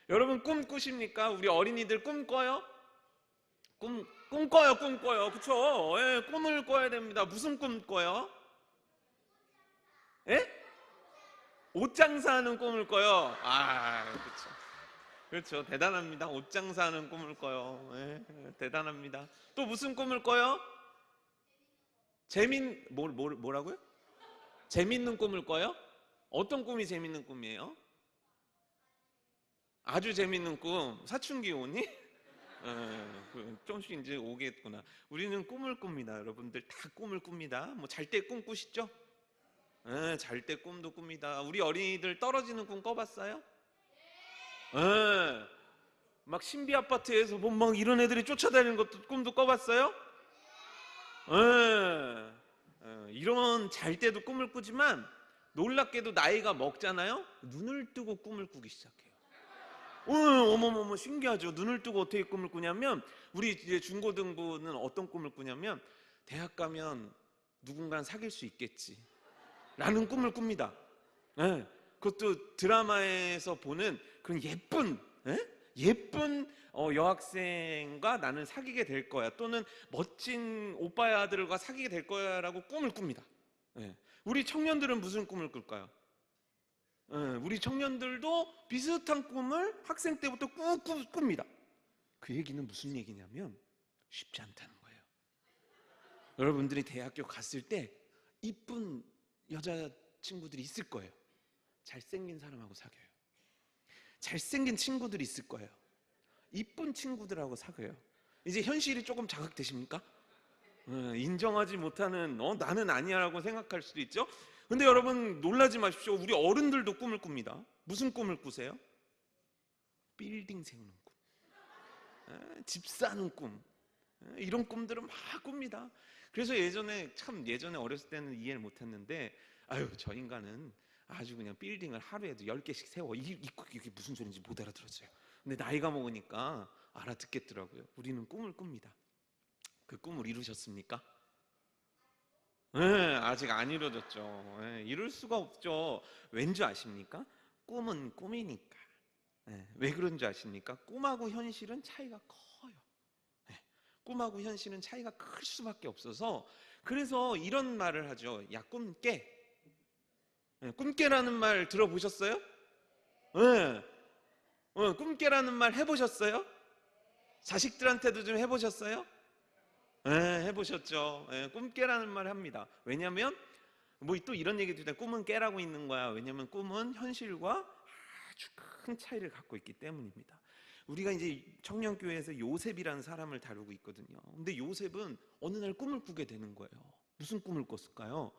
여러분 꿈 꾸십니까? 우리 어린이들 꿈 꿔요? 꿈 꿔요. 그쵸? 예, 꿈을 꿔야 됩니다. 무슨 꿈 꿔요? 예? 옷 장사하는 꿈을 꿔요. 그쵸. 그렇죠. 대단합니다. 옷 장사하는 꿈을 꿔요. 예, 대단합니다. 또 무슨 꿈을 꿔요? 뭐라고요? 재밌는 꿈을 꿔요? 어떤 꿈이 재밌는 꿈이에요? 아주 재밌는 꿈. 사춘기 오니? 조금씩 이제 오겠구나. 우리는 꿈을 꿉니다. 여러분들 다 꿈을 꿉니다. 뭐 잘 때 꿈 꾸시죠? 잘 때 꿈도 꿉니다. 우리 어린이들 떨어지는 꿈 꿔봤어요? 막 신비 아파트에서 막 이런 애들이 쫓아다니는 것도 꿈도 꿔봤어요? 이런 잘 때도 꿈을 꾸지만 놀랍게도 나이가 먹잖아요? 눈을 뜨고 꿈을 꾸기 시작해요. 어머머머 신기하죠. 눈을 뜨고 어떻게 꿈을 꾸냐면 우리 이제 중고등부는 어떤 꿈을 꾸냐면 대학 가면 누군가는 사귈 수 있겠지 라는 꿈을 꿉니다. 그것도 드라마에서 보는 그런 예쁜 여학생과 나는 사귀게 될 거야, 또는 멋진 오빠의 아들과 사귀게 될 거야 라고 꿈을 꿉니다. 우리 청년들은 무슨 꿈을 꿀까요? 우리 청년들도 비슷한 꿈을 학생 때부터 꾹꾹 꿉니다. 그 얘기는 무슨 얘기냐면 쉽지 않다는 거예요. 여러분들이 대학교 갔을 때 이쁜 여자친구들이 있을 거예요. 잘생긴 사람하고 사귀어요. 잘생긴 친구들이 있을 거예요. 이쁜 친구들하고 사귀어요. 이제 현실이 조금 자극되십니까? 인정하지 못하는 나는 아니야 라고 생각할 수도 있죠. 근데 여러분 놀라지 마십시오. 우리 어른들도 꿈을 꿉니다. 무슨 꿈을 꾸세요? 빌딩 세우는 꿈, 집 사는 꿈, 이런 꿈들은 막 꿉니다. 그래서 예전에 어렸을 때는 이해를 못했는데 저 인간은 아주 그냥 빌딩을 하루에도 10개씩 세워. 이게 무슨 소리인지 못 알아들었어요. 근데 나이가 먹으니까 알아듣겠더라고요. 우리는 꿈을 꿉니다. 그 꿈을 이루셨습니까? 아직 안 이루어졌죠. 이룰 수가 없죠. 왠지 아십니까? 꿈은 꿈이니까. 왜 그런 줄 아십니까? 꿈하고 현실은 차이가 커요. 꿈하고 현실은 차이가 클 수밖에 없어서, 그래서 이런 말을 하죠. 야, 꿈깨. 꿈깨라는 말 들어보셨어요? 꿈깨라는 말 해보셨어요? 자식들한테도 좀 해보셨어요? 해보셨죠. 꿈깨라는 말 합니다. 왜냐하면 뭐 또 이런 얘기도 있다. 꿈은 깨라고 있는 거야. 왜냐하면 꿈은 현실과 아주 큰 차이를 갖고 있기 때문입니다. 우리가 이제 청년교회에서 요셉이라는 사람을 다루고 있거든요. 근데 요셉은 어느 날 꿈을 꾸게 되는 거예요. 무슨 꿈을 꿨을까요?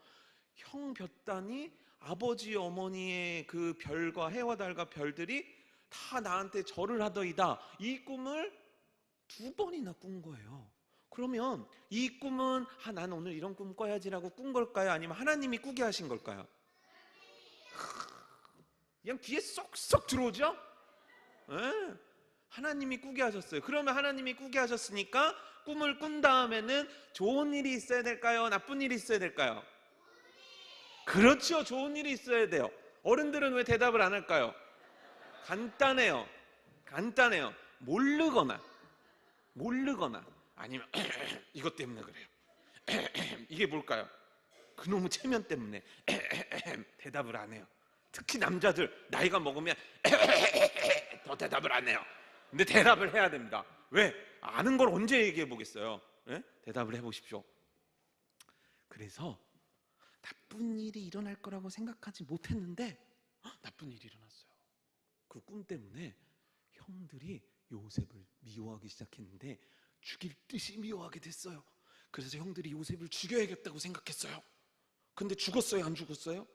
형 볕단이 아버지 어머니의 그 별과 해와 달과 별들이 다 나한테 절을 하더이다. 이 꿈을 2번이나 꾼 거예요. 그러면 이 꿈은 나는 오늘 이런 꿈 꿔야지라고 꾼 걸까요? 아니면 하나님이 꾸게 하신 걸까요? 그냥 귀에 쏙쏙 들어오죠? 하나님이 꾸게 하셨어요. 그러면 하나님이 꾸게 하셨으니까 꿈을 꾼 다음에는 좋은 일이 있어야 될까요? 나쁜 일이 있어야 될까요? 그렇죠. 좋은 일이 있어야 돼요. 어른들은 왜 대답을 안 할까요? 간단해요. 모르거나 아니면 이것 때문에 그래요. 이게 뭘까요? 그놈의 체면 때문에 대답을 안 해요. 특히 남자들 나이가 먹으면 더 대답을 안 해요. 근데 대답을 해야 됩니다. 왜? 아는 걸 언제 얘기해 보겠어요? 대답을 해보십시오. 그래서 나쁜 일이 일어날 거라고 생각하지 못했는데 나쁜 일이 일어났어요. 그 꿈 때문에 형들이 요셉을 미워하기 시작했는데 죽일 듯이 미워하게 됐어요. 그래서 형들이 요셉을 죽여야겠다고 생각했어요. 근데 죽었어요? 안 죽었어요?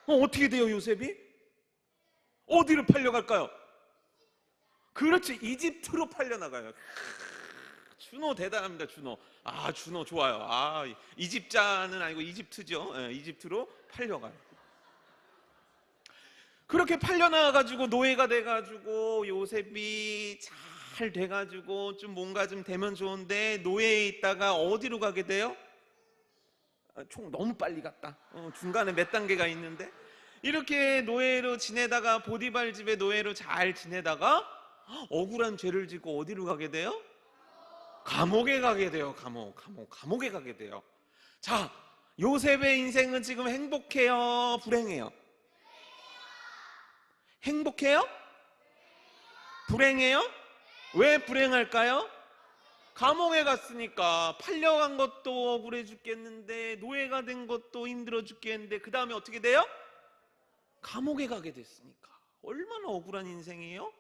어떻게 돼요? 요셉이? 어디로 팔려갈까요? 그렇지, 이집트로 팔려나가요. 준호 대단합니다. 준호 좋아요. 이집자는 아니고 이집트죠. 이집트로 팔려가요. 그렇게 팔려나가가지고 노예가 돼가지고 요셉이 잘 돼가지고 좀 뭔가 좀 되면 좋은데 노예에 있다가 어디로 가게 돼요? 총 너무 빨리 갔다. 중간에 몇 단계가 있는데 이렇게 노예로 지내다가 보디발 집에 노예로 잘 지내다가 억울한 죄를 짓고 어디로 가게 돼요? 감옥에 가게 돼요. 감옥에 가게 돼요. 자, 요셉의 인생은 지금 행복해요? 불행해요? 행복해요? 불행해요? 왜 불행할까요? 감옥에 갔으니까. 팔려간 것도 억울해 죽겠는데, 노예가 된 것도 힘들어 죽겠는데, 그 다음에 어떻게 돼요? 감옥에 가게 됐으니까. 얼마나 억울한 인생이에요?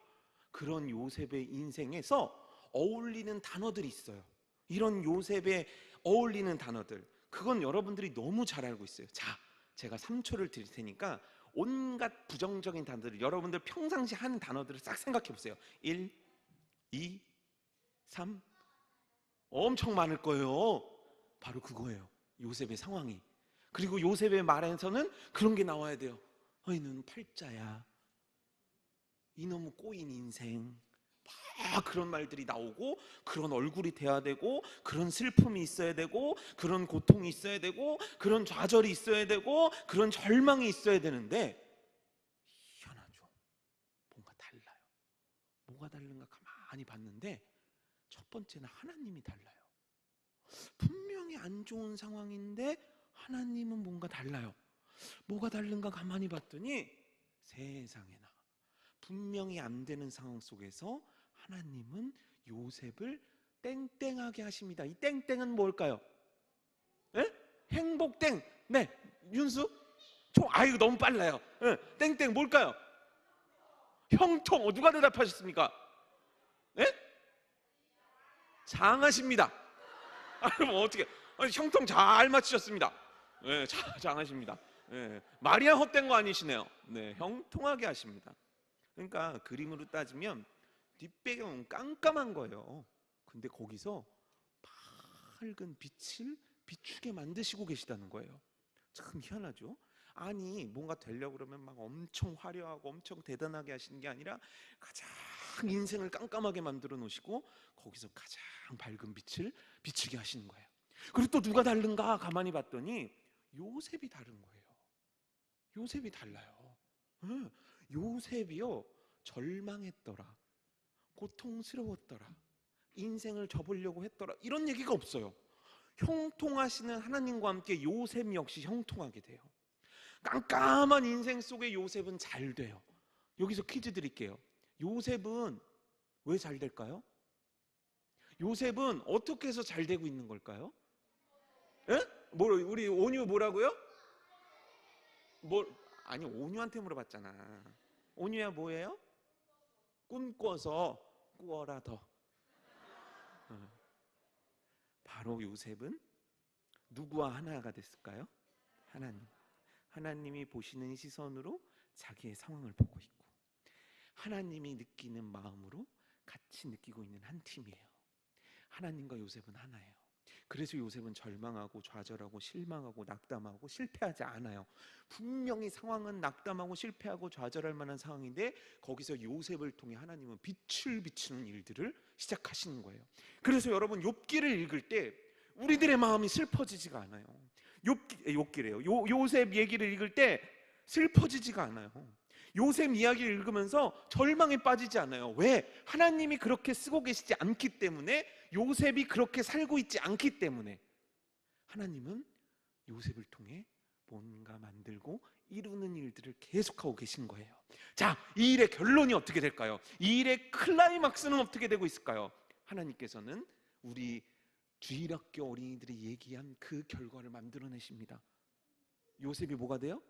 그런 요셉의 인생에서 어울리는 단어들이 있어요. 이런 요셉에 어울리는 단어들, 그건 여러분들이 너무 잘 알고 있어요. 자, 제가 3초를 드릴 테니까 온갖 부정적인 단어들, 여러분들 평상시 하는 단어들을 싹 생각해 보세요. 1, 2, 3. 엄청 많을 거예요. 바로 그거예요. 요셉의 상황이. 그리고 요셉의 말에서는 그런 게 나와야 돼요. 너는 팔자야. 이놈의 꼬인 인생. 막 그런 말들이 나오고, 그런 얼굴이 돼야 되고, 그런 슬픔이 있어야 되고, 그런 고통이 있어야 되고, 그런 좌절이 있어야 되고, 그런 절망이 있어야 되는데, 희한하죠. 뭔가 달라요. 뭐가 다른가 가만히 봤는데, 첫 번째는 하나님이 달라요. 분명히 안 좋은 상황인데 하나님은 뭔가 달라요. 뭐가 다른가 가만히 봤더니, 세상에나 분명히 안 되는 상황 속에서 하나님은 요셉을 땡땡하게 하십니다. 이 땡땡은 뭘까요? 에? 행복땡. 네, 윤수? 이거 너무 빨라요. 땡땡 뭘까요? 형통. 누가 대답하셨습니까? 에? 장하십니다. 그럼 어떻게? 형통 잘 맞추셨습니다. 네, 장하십니다. 네, 마리아 헛된 거 아니시네요. 네, 형통하게 하십니다. 그러니까 그림으로 따지면 뒷배경은 깜깜한 거예요. 근데 거기서 밝은 빛을 비추게 만드시고 계시다는 거예요. 참 희한하죠? 아니, 뭔가 되려고 그러면 막 엄청 화려하고 엄청 대단하게 하시는 게 아니라 가장 인생을 깜깜하게 만들어 놓으시고 거기서 가장 밝은 빛을 비추게 하시는 거예요. 그리고 또 누가 다른가 가만히 봤더니 요셉이 다른 거예요. 요셉이 달라요. 요셉이요, 절망했더라, 고통스러웠더라, 인생을 접으려고 했더라, 이런 얘기가 없어요. 형통하시는 하나님과 함께 요셉 역시 형통하게 돼요. 깜깜한 인생 속에 요셉은 잘 돼요. 여기서 퀴즈 드릴게요. 요셉은 왜 잘 될까요? 요셉은 어떻게 해서 잘 되고 있는 걸까요? 우리 온유 뭐라고요? 아니, 온유한테 물어봤잖아. 온유야 뭐예요? 꿈꿔서. 꾸어라 더. 바로 요셉은 누구와 하나가 됐을까요? 하나님. 하나님이 보시는 시선으로 자기의 상황을 보고 있고, 하나님이 느끼는 마음으로 같이 느끼고 있는 한 팀이에요. 하나님과 요셉은 하나예요. 그래서 요셉은 절망하고 좌절하고 실망하고 낙담하고 실패하지 않아요. 분명히 상황은 낙담하고 실패하고 좌절할 만한 상황인데 거기서 요셉을 통해 하나님은 빛을 비추는 일들을 시작하시는 거예요. 그래서 여러분, 욥기를 읽을 때 우리들의 마음이 슬퍼지지가 않아요. 욥기래요. 요셉 얘기를 읽을 때 슬퍼지지가 않아요. 요셉 이야기를 읽으면서 절망에 빠지지 않아요. 왜? 하나님이 그렇게 쓰고 계시지 않기 때문에, 요셉이 그렇게 살고 있지 않기 때문에. 하나님은 요셉을 통해 뭔가 만들고 이루는 일들을 계속하고 계신 거예요. 자, 이 일의 결론이 어떻게 될까요? 이 일의 클라이막스는 어떻게 되고 있을까요? 하나님께서는 우리 주일학교 어린이들이 얘기한 그 결과를 만들어내십니다. 요셉이 뭐가 돼요?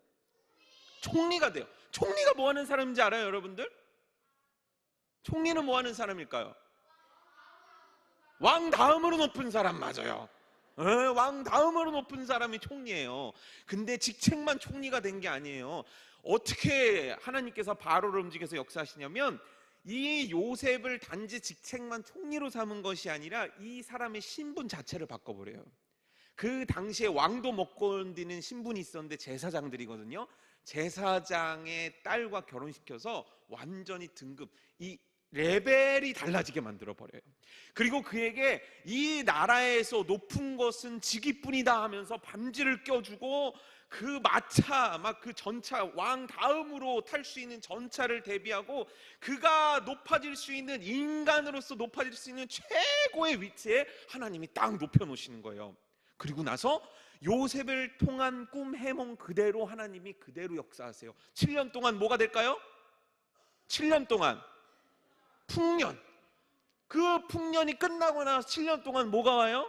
총리가 돼요. 총리가 뭐 하는 사람인지 알아요, 여러분들? 총리는 뭐 하는 사람일까요? 왕 다음으로 높은 사람. 맞아요. 왕 다음으로 높은 사람이 총리예요. 근데 직책만 총리가 된 게 아니에요. 어떻게 하나님께서 바로를 움직여서 역사하시냐면, 이 요셉을 단지 직책만 총리로 삼은 것이 아니라 이 사람의 신분 자체를 바꿔버려요. 그 당시에 왕도 못 건드리는 신분이 있었는데 제사장들이거든요. 제사장의 딸과 결혼시켜서 완전히 등급, 이 레벨이 달라지게 만들어 버려요. 그리고 그에게 이 나라에서 높은 것은 직위뿐이다 하면서 반지를 껴주고 그 마차, 막 그 전차, 왕 다음으로 탈 수 있는 전차를 대비하고 그가 높아질 수 있는, 인간으로서 높아질 수 있는 최고의 위치에 하나님이 딱 높여 놓으시는 거예요. 그리고 나서 요셉을 통한 꿈 해몽 그대로 하나님이 그대로 역사하세요. 7년 동안 뭐가 될까요? 7년 동안 풍년. 그 풍년이 끝나고 나서 7년 동안 뭐가 와요?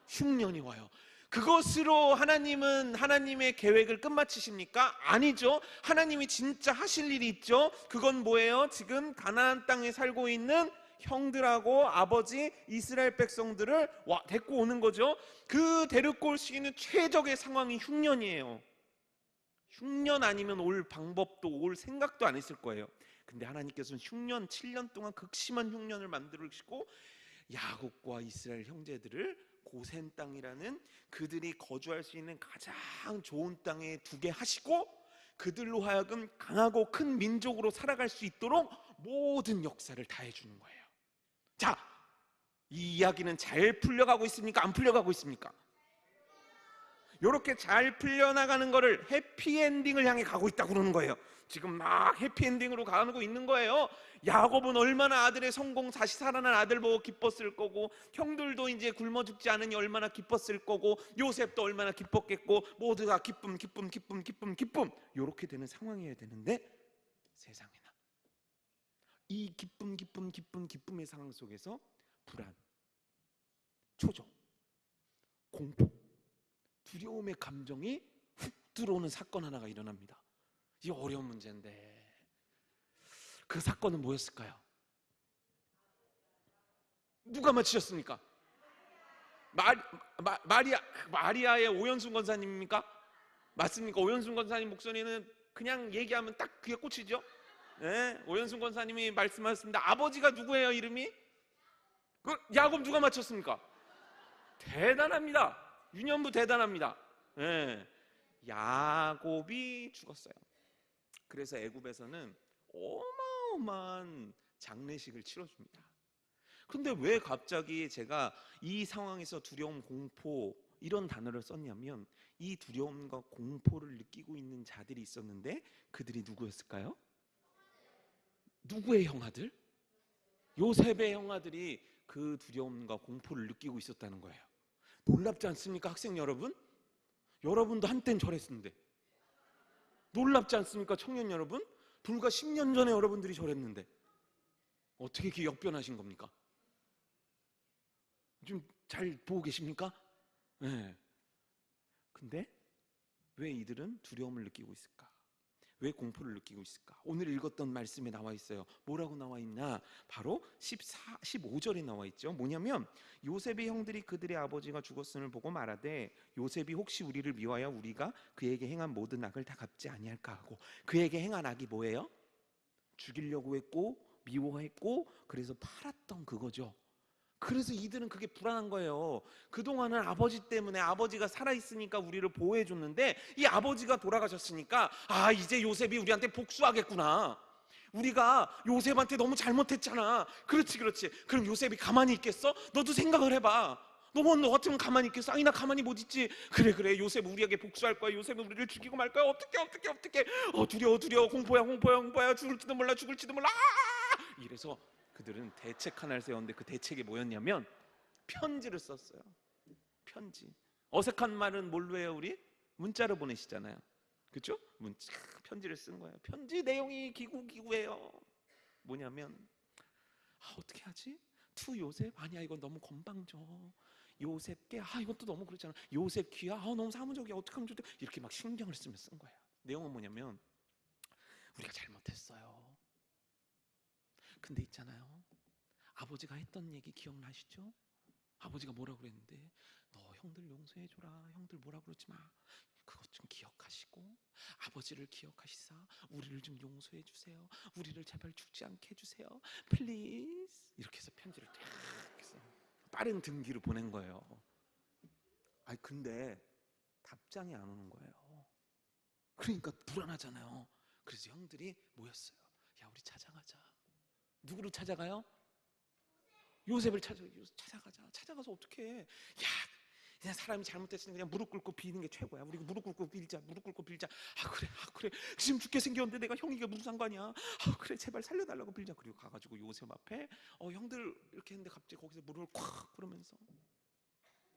흉년이 와요. 그것으로 하나님은 하나님의 계획을 끝마치십니까? 아니죠. 하나님이 진짜 하실 일이 있죠. 그건 뭐예요? 지금 가나안 땅에 살고 있는 형들하고 아버지 이스라엘 백성들을 데리고 오는 거죠. 그 데리고 올 수 있는 최적의 상황이 흉년이에요. 흉년 아니면 올 방법도 올 생각도 안 했을 거예요. 근데 하나님께서는 흉년 7년 동안 극심한 흉년을 만들으시고 야곱과 이스라엘 형제들을 고센 땅이라는 그들이 거주할 수 있는 가장 좋은 땅에 두게 하시고 그들로 하여금 강하고 큰 민족으로 살아갈 수 있도록 모든 역사를 다 해주는 거예요. 자, 이 이야기는 잘 풀려가고 있습니까? 안 풀려가고 있습니까? 이렇게 잘 풀려나가는 거를 해피엔딩을 향해 가고 있다고 그러는 거예요. 지금 막 해피엔딩으로 가고 있는 거예요. 야곱은 얼마나 아들의 성공, 다시 살아난 아들 보고 기뻤을 거고, 형들도 이제 굶어 죽지 않으니 얼마나 기뻤을 거고, 요셉도 얼마나 기뻤겠고, 모두가 기쁨 기쁨 기쁨 기쁨 기쁨 이렇게 되는 상황이어야 되는데, 세상에나 이 기쁨 기쁨 기쁨 기쁨의 상황 속에서 불안, 초조, 공포, 두려움의 감정이 훅 들어오는 사건 하나가 일어납니다. 이 어려운 문제인데 그 사건은 뭐였을까요? 누가 맞히셨습니까? 마리아의 오연순 권사님입니까? 맞습니까? 오연순 권사님 목소리는 그냥 얘기하면 딱 그게 꽂히죠? 네, 오연순 권사님이 말씀하셨습니다. 아버지가 누구예요, 이름이? 그 야곱 누가 맞췄습니까? 대단합니다. 유년부 대단합니다. 네, 야곱이 죽었어요. 그래서 애굽에서는 어마어마한 장례식을 치러줍니다. 근데 왜 갑자기 제가 이 상황에서 두려움, 공포 이런 단어를 썼냐면, 이 두려움과 공포를 느끼고 있는 자들이 있었는데 그들이 누구였을까요? 누구의 형아들? 요셉의 형아들이 그 두려움과 공포를 느끼고 있었다는 거예요. 놀랍지 않습니까, 학생 여러분? 여러분도 한땐 저랬는데. 놀랍지 않습니까, 청년 여러분? 불과 10년 전에 여러분들이 저랬는데 어떻게 이렇게 역변하신 겁니까? 좀 잘 보고 계십니까? 네. 근데 왜 이들은 두려움을 느끼고 있을까? 왜 공포를 느끼고 있을까? 오늘 읽었던 말씀에 나와 있어요. 뭐라고 나와 있나? 바로 15절에 나와 있죠. 뭐냐면 요셉의 형들이 그들의 아버지가 죽었음을 보고 말하되 요셉이 혹시 우리를 미워하여 우리가 그에게 행한 모든 악을 다 갚지 아니할까 하고. 그에게 행한 악이 뭐예요? 죽이려고 했고 미워했고 그래서 팔았던 그거죠. 그래서 이들은 그게 불안한 거예요. 그동안은 아버지 때문에, 아버지가 살아있으니까 우리를 보호해줬는데 이 아버지가 돌아가셨으니까 이제 요셉이 우리한테 복수하겠구나. 우리가 요셉한테 너무 잘못했잖아. 그렇지. 그럼 요셉이 가만히 있겠어? 너도 생각을 해봐. 너 같으면 가만히 있겠어? 나 가만히 못 있지. 그래 요셉 우리에게 복수할 거야. 요셉은 우리를 죽이고 말 거야. 어떡해. 두려워. 공포야. 죽을지도 몰라. 이래서 그들은 대책 하나를 세웠는데 그 대책이 뭐였냐면 편지를 썼어요. 편지. 어색한 말은 뭘로 해요, 우리? 문자로 보내시잖아요. 그렇죠? 문자, 편지를 쓴 거예요. 편지 내용이 기구해요. 뭐냐면 어떻게 하지? 투 요셉? 아니야, 이건 너무 건방져. 요셉께 이것도 너무 그렇잖아. 요셉 귀야? 너무 사무적이야. 어떡하면 좋대? 이렇게 막 신경을 쓰며 쓴 거예요. 내용은 뭐냐면 우리가 잘못했어요. 근데 있잖아요, 아버지가 했던 얘기 기억나시죠? 아버지가 뭐라고 그랬는데, 너 형들 용서해줘라. 형들 뭐라고 그러지 마. 그것 좀 기억하시고 아버지를 기억하시사 우리를 좀 용서해 주세요. 우리를 제발 죽지 않게 해주세요. 플리즈. 이렇게 해서 편지를 딱 해서 빠른 등기로 보낸 거예요. 근데 답장이 안 오는 거예요. 그러니까 불안하잖아요. 그래서 형들이 모였어요. 야, 우리 찾아가자. 누구를 찾아가요? 요셉을 찾아가자. 찾아가서 어떻게 해? 야, 그냥 사람이 잘못했으니 그냥 무릎 꿇고 비는 게 최고야. 우리 무릎 꿇고 빌자. 아 그래. 지금 죽게 생겼는데 내가 형이가 무슨 상관이야? 아 그래, 제발 살려달라고 빌자. 그리고 가가지고 요셉 앞에 형들 이렇게 했는데 갑자기 거기서 무릎을 콱 꿇으면서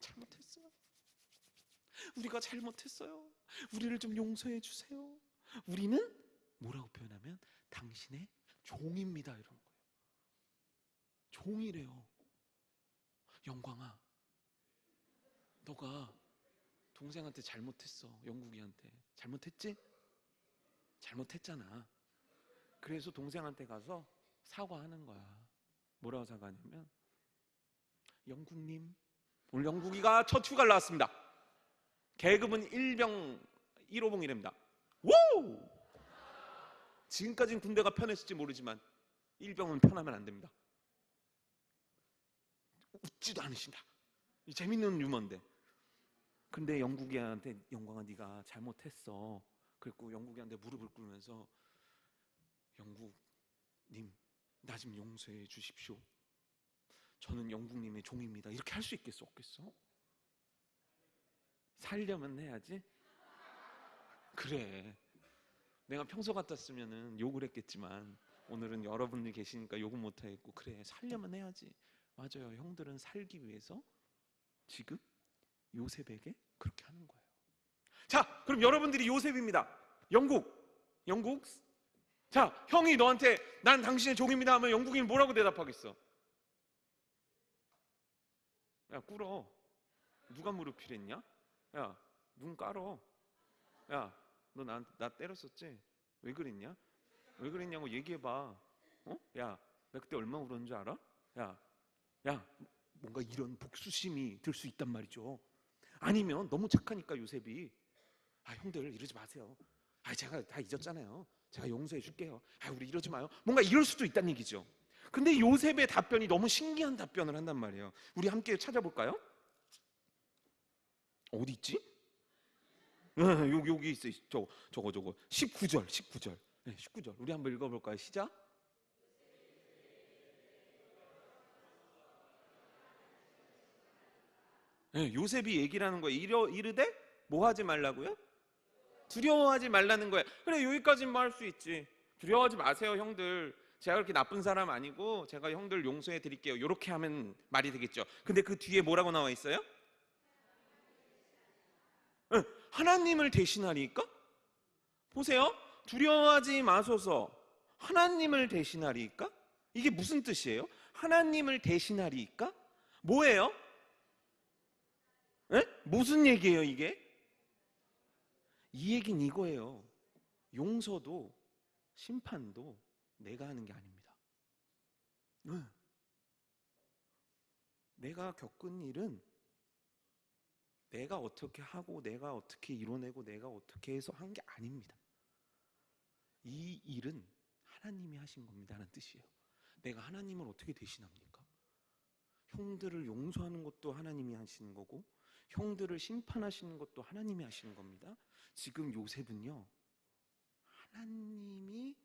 잘못했어요. 우리가 잘못했어요. 우리를 좀 용서해 주세요. 우리는 뭐라고 표현하면 당신의 종입니다, 이런 거예요. 종이래요. 영광아, 너가 동생한테 잘못했어. 영국이한테 잘못했지? 잘못했잖아. 그래서 동생한테 가서 사과하는 거야. 뭐라고 사과하냐면, 영국님, 오늘 영국이가 첫 휴가를 나왔습니다. 계급은 1병 1호봉이랍니다. 우! 지금까지는 군대가 편했을지 모르지만 1병은 편하면 안 됩니다. 웃지도 않으신다. 이 재밌는 유머인데. 근데 영국이한테, 영광아 네가 잘못했어. 그리고 영국이한테 무릎을 꿇으면서, 영국님 나 좀 용서해 주십시오. 저는 영국님의 종입니다. 이렇게 할 수 있겠어, 없겠어? 살려면 해야지. 그래, 내가 평소 같았으면 욕을 했겠지만 오늘은 여러분들 계시니까 욕은 못하겠고, 그래, 살려면 해야지. 맞아요. 형들은 살기 위해서 지금 요셉에게 그렇게 하는 거예요. 자, 그럼 여러분들이 요셉입니다. 영국. 자, 형이 너한테 난 당신의 종입니다 하면 영국인이 뭐라고 대답하겠어? 야, 꿇어. 누가 무릎 필했냐? 야, 눈 깔어. 야, 너 나 때렸었지? 왜 그랬냐? 왜 그랬냐고 얘기해봐. 야, 나 그때 얼마 울었는 줄 알아? 야, 뭔가 이런 복수심이 들 수 있단 말이죠. 아니면 너무 착하니까 요셉이, 형들 이러지 마세요. 제가 다 잊었잖아요. 제가 용서해 줄게요. 우리 이러지 마요. 뭔가 이럴 수도 있다는 얘기죠. 근데 요셉의 답변이 너무 신기한 답변을 한단 말이에요. 우리 함께 찾아볼까요? 어디 있지? 여기 있어. 저거 19절. 네, 19절. 우리 한번 읽어볼까요? 시작. 네, 요셉이 얘기를 하는 거예요. 이르되 뭐 하지 말라고요? 두려워하지 말라는 거예요. 그래, 여기까지는 할 수 있지. 두려워하지 마세요, 형들. 제가 그렇게 나쁜 사람 아니고 제가 형들 용서해 드릴게요. 이렇게 하면 말이 되겠죠. 근데 그 뒤에 뭐라고 나와 있어요? 하나님을 대신하리까? 보세요. 두려워하지 마소서. 하나님을 대신하리까? 이게 무슨 뜻이에요? 하나님을 대신하리까? 뭐예요? 무슨 얘기예요, 이게? 이 얘기는 이거예요. 용서도 심판도 내가 하는 게 아닙니다. 내가 겪은 일은 내가 어떻게 하고 내가 어떻게 이뤄내고 내가 어떻게 해서 한 게 아닙니다. 이 일은 하나님이 하신 겁니다 라는 뜻이에요. 내가 하나님을 어떻게 대신합니까? 형들을 용서하는 것도 하나님이 하시는 거고, 형들을 심판하시는 것도 하나님이 하시는 겁니다. 지금 요셉은요, 하나님이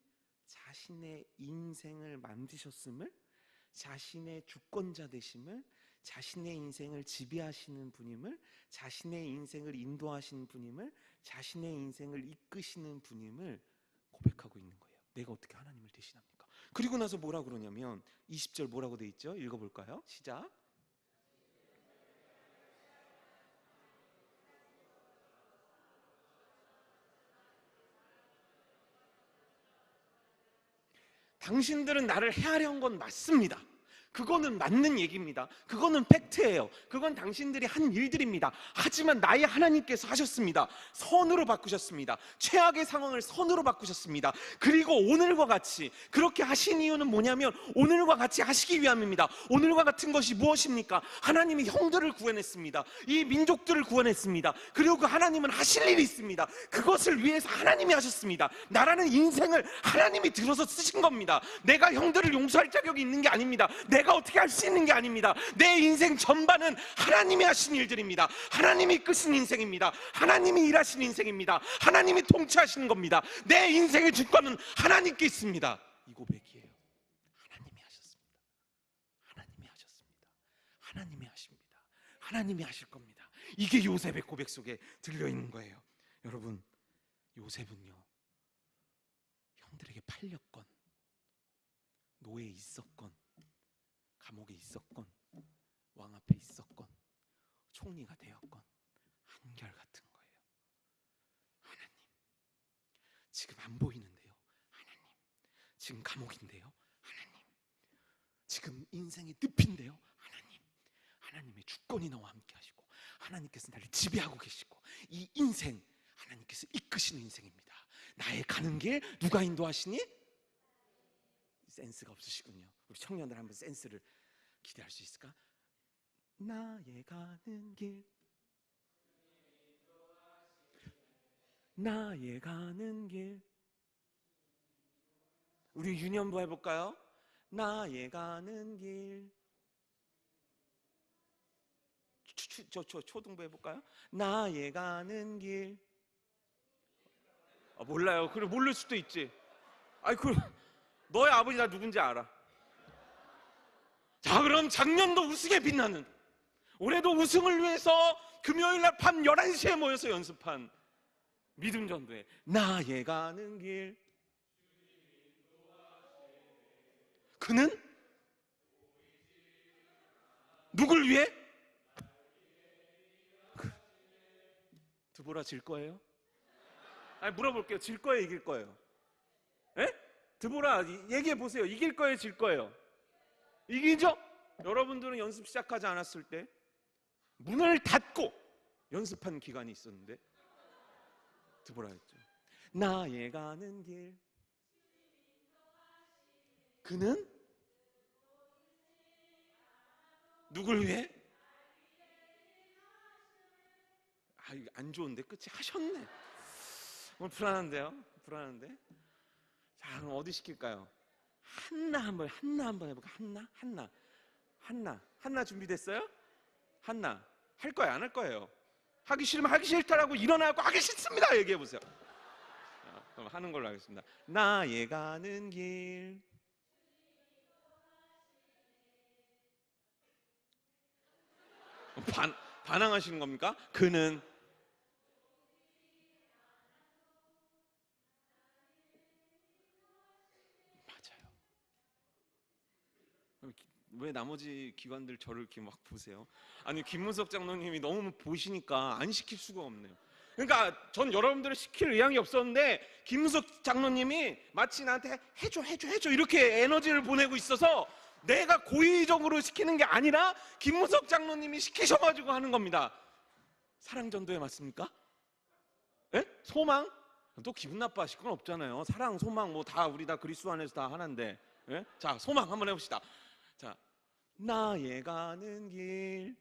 자신의 인생을 만드셨음을, 자신의 주권자 되심을, 자신의 인생을 지배하시는 분임을, 자신의 인생을 인도하시는 분임을, 자신의 인생을 이끄시는 분임을 고백하고 있는 거예요. 내가 어떻게 하나님을 대신합니까? 그리고 나서 뭐라 그러냐면 20절 뭐라고 돼 있죠? 읽어볼까요? 시작. 당신들은 나를 해하려 한 건 맞습니다. 그거는 맞는 얘기입니다. 그거는 팩트예요. 그건 당신들이 한 일들입니다. 하지만 나의 하나님께서 하셨습니다. 선으로 바꾸셨습니다. 최악의 상황을 선으로 바꾸셨습니다. 그리고 오늘과 같이 그렇게 하신 이유는 뭐냐면 오늘과 같이 하시기 위함입니다. 오늘과 같은 것이 무엇입니까? 하나님이 형들을 구원했습니다. 이 민족들을 구원했습니다. 그리고 그 하나님은 하실 일이 있습니다. 그것을 위해서 하나님이 하셨습니다. 나라는 인생을 하나님이 들어서 쓰신 겁니다. 내가 형들을 용서할 자격이 있는 게 아닙니다. 내가 어떻게 할 수 있는 게 아닙니다. 내 인생 전반은 하나님이 하신 일들입니다. 하나님이 이끄신 인생입니다. 하나님이 일하신 인생입니다. 하나님이 통치하시는 겁니다. 내 인생의 주권은 하나님께 있습니다. 이 고백이에요. 하나님이 하나님이 하실 겁니다. 이게 요셉의 고백 속에 들려있는 거예요. 여러분, 요셉은요, 형들에게 팔렸건 노예에 있었건 감옥에 있었건 왕 앞에 있었건 총리가 되었건 한결같은 거예요. 하나님, 지금 안 보이는데요. 하나님, 지금 감옥인데요. 하나님, 지금 인생이 늪인데요. 하나님, 하나님의 주권이 나와 함께 하시고 하나님께서 나를 지배하고 계시고 이 인생 하나님께서 이끄시는 인생입니다. 나의 가는 길 누가 인도하시니? 센스가 없으시군요. 우리 청년들 한번 센스를 기대할 수 있을까? 나의 가는 길, 나의 가는 길. 우리 유년부 해볼까요? 나의 가는 길. 초등부 해볼까요? 나의 가는 길. 몰라요. 그래, 모를 수도 있지. 아이, 너의 아버지 나 누군지 알아. 자, 그럼 작년도 우승에 빛나는, 올해도 우승을 위해서 금요일날 밤 11시에 모여서 연습한 믿음전도회 나의 가는 길. 그는 누굴 위해? 드보라 질 거예요? 아니, 물어볼게요. 질 거예요, 이길 거예요? 에? 드보라 얘기해 보세요. 이길 거예요, 질 거예요? 이기죠? 여러분들은 연습 시작하지 않았을 때 문을 닫고 연습한 기간이 있었는데 드보라였죠. 나의 가는 길, 그는 누굴 위해? 이거 안 좋은데 끝이 하셨네. 오늘 불안한데요? 불안한데? 자, 그럼 어디 시킬까요? 한나 한번 해볼까? 한나 준비됐어요? 한나 할 거예요, 안 할 거예요? 하기 싫으면 하기 싫다라고 일어나고 하기 싫습니다 얘기해 보세요. 그럼 하는 걸로 하겠습니다. 나의 가는 길. 반항하시는 겁니까? 그는 맞아요. 왜 나머지 기관들 저를 이렇게 막 보세요? 아니, 김문석 장로님이 너무 보시니까 안 시킬 수가 없네요. 그러니까 전 여러분들을 시킬 의향이 없었는데 김문석 장로님이 마치 나한테 해줘 이렇게 에너지를 보내고 있어서 내가 고의적으로 시키는 게 아니라 김문석 장로님이 시키셔가지고 하는 겁니다. 사랑전도회 맞습니까? 예? 소망? 또 기분 나빠하실 건 없잖아요. 사랑, 소망 뭐 다 우리 다 그리스도 안에서 다 하는데. 예? 자, 소망 한번 해봅시다. 자, 나의 가는 길.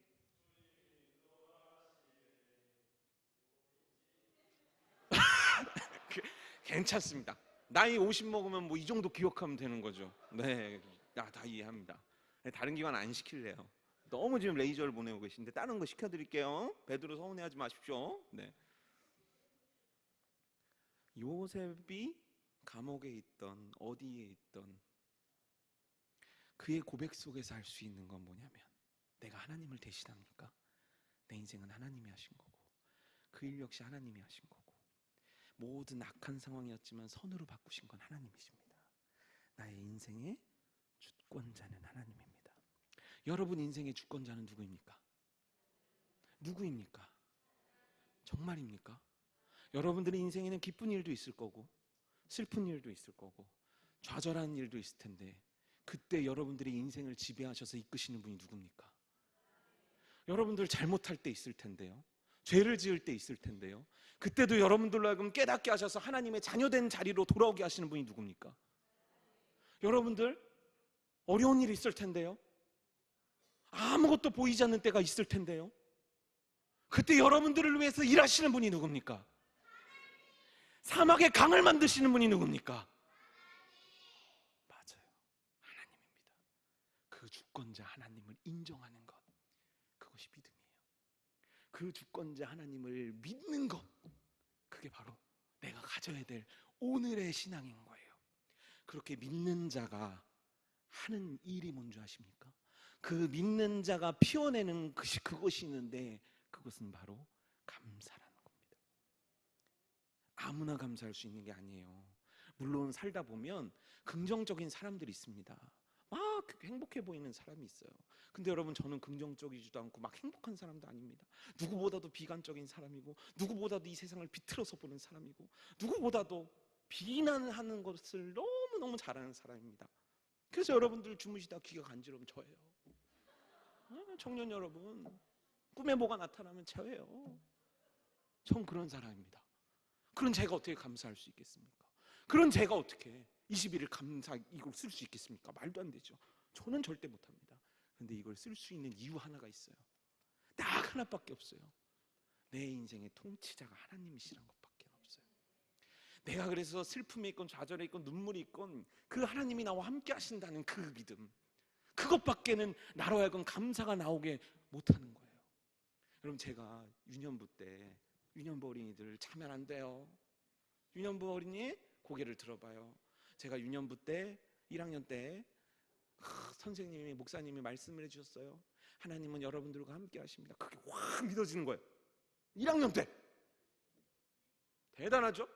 괜찮습니다. 나이 50 먹으면 뭐 이 정도 기억하면 되는 거죠. 네, 다 이해합니다. 다른 기관 안 시킬래요. 너무 지금 레이저를 보내고 계신데 다른 거 시켜드릴게요. 베드로 서운해하지 마십시오. 네. 요셉이 감옥에 있던 어디에 있던 그의 고백 속에서 할 수 있는 건 뭐냐면, 내가 하나님을 대신합니까? 내 인생은 하나님이 하신 거고 그 일 역시 하나님이 하신 거고 모든 악한 상황이었지만 선으로 바꾸신 건 하나님이십니다. 나의 인생의 주권자는 하나님입니다. 여러분 인생의 주권자는 누구입니까? 누구입니까? 정말입니까? 여러분들의 인생에는 기쁜 일도 있을 거고 슬픈 일도 있을 거고 좌절한 일도 있을 텐데 그때 여러분들의 인생을 지배하셔서 이끄시는 분이 누굽니까? 여러분들 잘못할 때 있을 텐데요. 죄를 지을 때 있을 텐데요. 그때도 여러분들로 하여금 깨닫게 하셔서 하나님의 자녀된 자리로 돌아오게 하시는 분이 누굽니까? 여러분들 어려운 일이 있을 텐데요. 아무것도 보이지 않는 때가 있을 텐데요. 그때 여러분들을 위해서 일하시는 분이 누굽니까? 사막의 강을 만드시는 분이 누굽니까? 맞아요. 하나님입니다. 그 주권자 하나님을 인정하는 것, 그것이 믿음이에요. 그 주권자 하나님을 믿는 것, 그게 바로 내가 가져야 될 오늘의 신앙인 거예요. 그렇게 믿는 자가 하는 일이 뭔지 아십니까? 그 믿는 자가 피워내는 그것이 있는데 그것은 바로 감사라는 겁니다. 아무나 감사할 수 있는 게 아니에요. 물론 살다 보면 긍정적인 사람들이 있습니다. 막 행복해 보이는 사람이 있어요. 근데 여러분, 저는 긍정적이지도 않고 막 행복한 사람도 아닙니다. 누구보다도 비관적인 사람이고, 누구보다도 이 세상을 비틀어서 보는 사람이고, 누구보다도 비난하는 것을 너무너무 잘하는 사람입니다. 그래서 여러분들 주무시다 귀가 간지러우면 저예요. 청년 여러분, 꿈에 뭐가 나타나면 저예요. 전 그런 사람입니다. 그런 제가 어떻게 감사할 수 있겠습니까? 그런 제가 어떻게 21일 감사 이걸 쓸 수 있겠습니까? 말도 안 되죠. 저는 절대 못합니다. 그런데 이걸 쓸 수 있는 이유 하나가 있어요. 딱 하나밖에 없어요. 내 인생의 통치자가 하나님이시란 것밖에 없어요. 내가 그래서 슬픔이 있건 좌절이 있건 눈물이 있건 그 하나님이 나와 함께 하신다는 그 믿음, 그것밖에는 나로 하여금 감사가 나오게 못하는 거예요. 여러분, 제가 유년부 때 유년부 어린이들 차면 안 돼요. 유년부 어린이 고개를 들어봐요. 제가 유년부 때 1학년 때 선생님이, 목사님이 말씀을 해주셨어요. 하나님은 여러분들과 함께 하십니다. 그게 확 믿어지는 거예요. 1학년 때 대단하죠?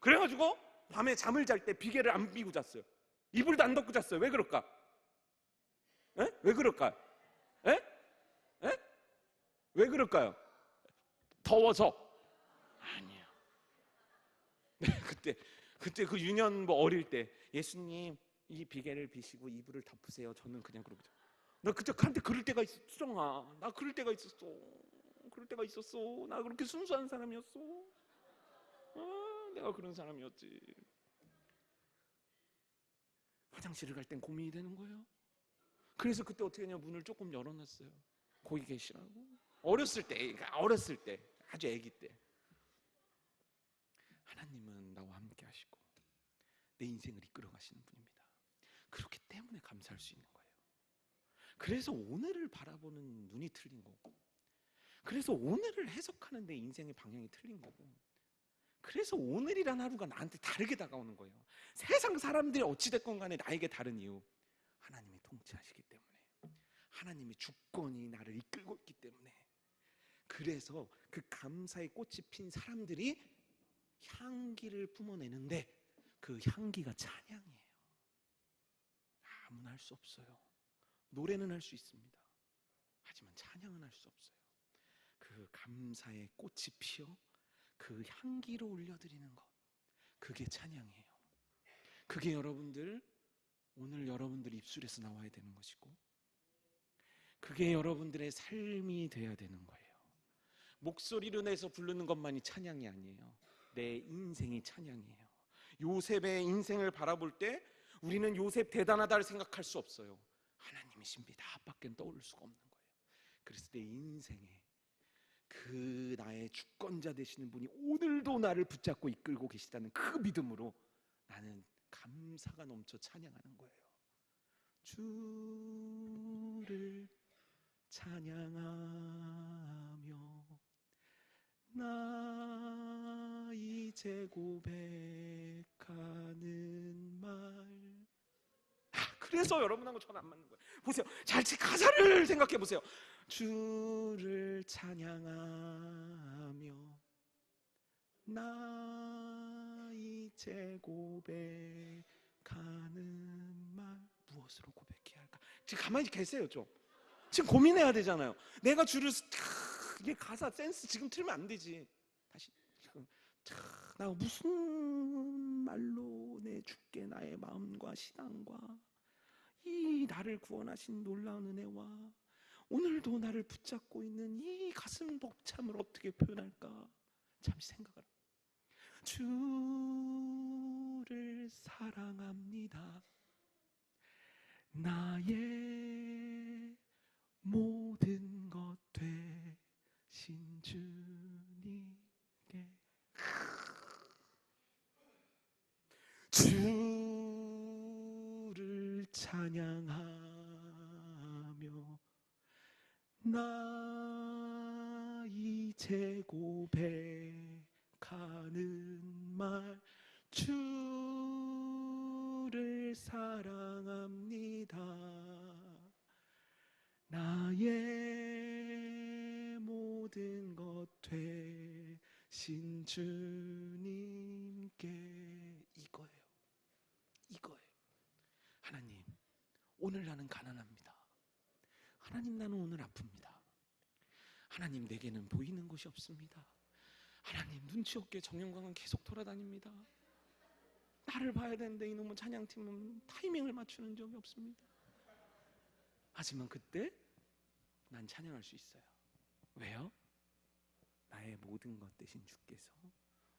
그래가지고 밤에 잠을 잘 때 비계를 안 비고 잤어요. 이불도 안 덮고 잤어요. 왜 그럴까? 에? 왜 그럴까? 에? 에? 왜 그럴까요? 더워서? 아니에요. 네, 그때 그 유년부 어릴 때 예수님 이 비계를 비시고 이불을 덮으세요. 저는 그냥 그러고 나 그때 한테 그럴 때가 있었어. 수정아, 나 그럴 때가 있었어. 나 그렇게 순수한 사람이었어. 내가 그런 사람이었지. 화장실을 갈 땐 고민이 되는 거예요. 그래서 그때 어떻게 했냐, 문을 조금 열어놨어요. 거기 계시라고. 어렸을 때, 아주 아기 때. 하나님은 나와 함께 하시고 내 인생을 이끌어 가시는 분입니다. 그렇기 때문에 감사할 수 있는 거예요. 그래서 오늘을 바라보는 눈이 틀린 거고, 그래서 오늘을 해석하는 내 인생의 방향이 틀린 거고, 그래서 오늘이란 하루가 나한테 다르게 다가오는 거예요. 세상 사람들이 어찌됐건 간에 나에게 다른 이유, 하나님이 통치하시기 때문에, 하나님의 주권이 나를 이끌고 있기 때문에. 그래서 그 감사의 꽃이 핀 사람들이 향기를 뿜어내는데 그 향기가 찬양이에요. 아무나 할 수 없어요. 노래는 할 수 있습니다. 하지만 찬양은 할 수 없어요. 그 감사의 꽃이 피어 그 향기로 올려드리는 것, 그게 찬양이에요. 그게 오늘 여러분들 입술에서 나와야 되는 것이고, 그게 여러분들의 삶이 돼야 되는 거예요. 목소리로 내서 부르는 것만이 찬양이 아니에요. 내 인생이 찬양이에요. 요셉의 인생을 바라볼 때 우리는 요셉 대단하다를 생각할 수 없어요. 하나님이십니다 밖엔 떠오를 수가 없는 거예요. 그래서 내 인생에 그 나의 주권자 되시는 분이 오늘도 나를 붙잡고 이끌고 계시다는 그 믿음으로 나는 감사가 넘쳐 찬양하는 거예요. 주를 찬양하며 나 이제 고백하는 말. 그래서 여러분하고 저는 안 맞는 거예요. 보세요, 잘 가사를 생각해 보세요. 주를 찬양하며 나 이제 고백하는 말. 무엇으로 고백해야 할까? 지금 가만히 계세요. 좀 지금 고민해야 되잖아요. 내가 주를 이게 가사 센스 지금 틀면 안 되지. 다시 지금 나 무슨 말로 내 주께 나의 마음과 신앙과 이 나를 구원하신 놀라운 은혜와 오늘도 나를 붙잡고 있는 이 가슴 벅참을 어떻게 표현할까? 잠시 생각을. 주를 사랑합니다. 나의 모든 것 되신 주님께 주를 찬양하며 나 이제 고백하는 말. 주를 사랑합니다. 대신 주님께 이거예요. 하나님, 오늘 나는 가난합니다. 하나님, 나는 오늘 아픕니다. 하나님, 내게는 보이는 것이 없습니다. 하나님, 눈치 없게 정영광은 계속 돌아다닙니다. 나를 봐야 되는데 이놈의 찬양팀은 타이밍을 맞추는 적이 없습니다. 하지만 그때 난 찬양할 수 있어요. 왜요? 나의 모든 것 대신 주께서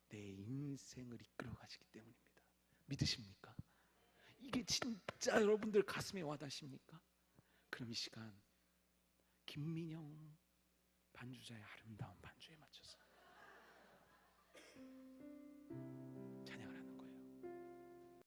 내 인생을 이끌어 가시기 때문입니다. 믿으십니까? 이게 진짜 여러분들 가슴에 와닿습니까? 그럼 이 시간 김민영 반주자의 아름다운 반주에 맞춰서